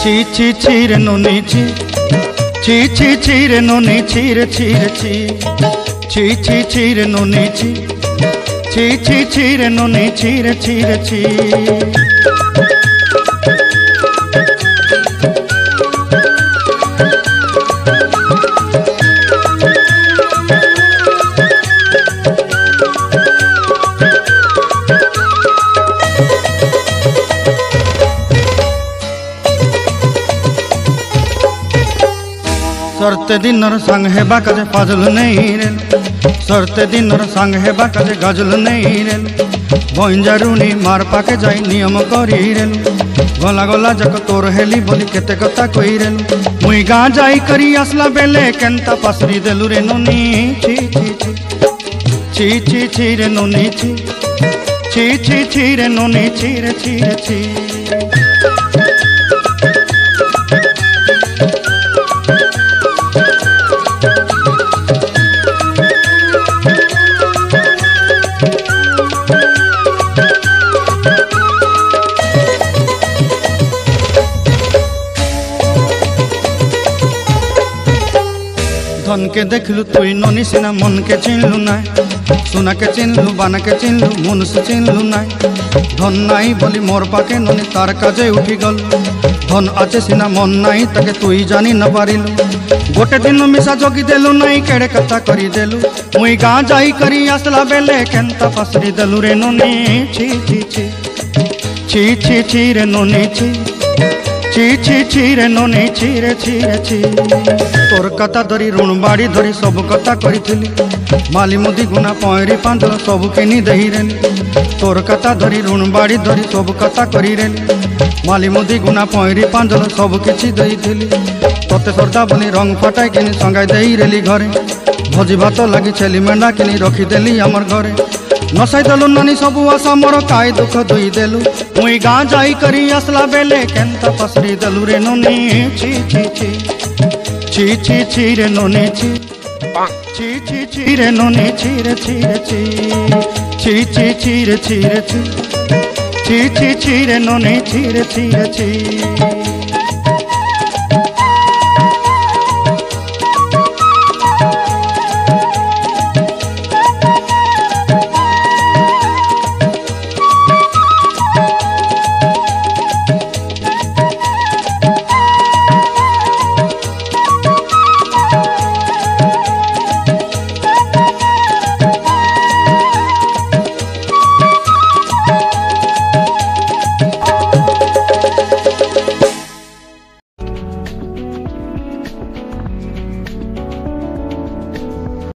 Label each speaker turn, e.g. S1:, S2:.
S1: ছি ছি ছি রে ননি ছি ছি ছি ছি রে ননি ছি রে ছি রে ছি ছি ছি ছি রে ননি ছি ছি ছি ছি রে ননি ছি রে ছি রে ছি। सरते दिनर संग हेबा काजे फाजल नहीं रे सरते दिनर संग हेबा काजे गजल नहीं रे बंजारुनी मार पाके जाई नियम करी रे गला गला जक तोर हेली बोली केते कथा कई रे मुई गा जाई करी असला बेले केंता पसरी देलु रे नोनी छी छी छी छी छी छी रे नोनी छी छी छी छी रे नोनी छी रे छी रे छी। धन के देखलु तुई ननी सिना मन के चिन्हलु ना सुना के चिन्हलु बाना के चिन्हलु मुनुष चिन्हलु ना धन नाई बोली मोर पाके ननी तार काजे उठी गल धन आचे सिना मन नाई ताके तुई जानी न पारिलु गोटे दिन मिसा जोगी देलु नाई केड़े कथा करी देलु मुई गाँ जाई करी आसला बेले केंता पसरी देलु रे ननी छी छी छी छी छी छी रे ननी छी छी छी छी रे ननी छी रे छी रे छी। तोर कथा धरी ऋण बाड़ी धरी सब कथा करी माली मुदी गुना पयरी पांदल सब किनी दही रे तोर कथा धरी ऋण बाड़ी धरी सब कथा करी रे माली मुदी गुना पयरी पांदल सब किछि दही थिली तोते सरदा बनी रंग फटाई किनी संगाई देई रेली घरे भोजी भात लगी छेली मेंढा किनी रखी देली हमर घरे नसाई देलु नानी सबु आशा मोर काय दुख दुई देलु मुई गाँ जाई करी असला बेले केंता पसरी देलु रे नोनी छी छी छी छी छी छी रे नोनी छी छी छी छी रे नोनी छी रे छी रे छी छी छी छी रे छी रे छी छी छी छी रे नोनी छी रे छी रे छी।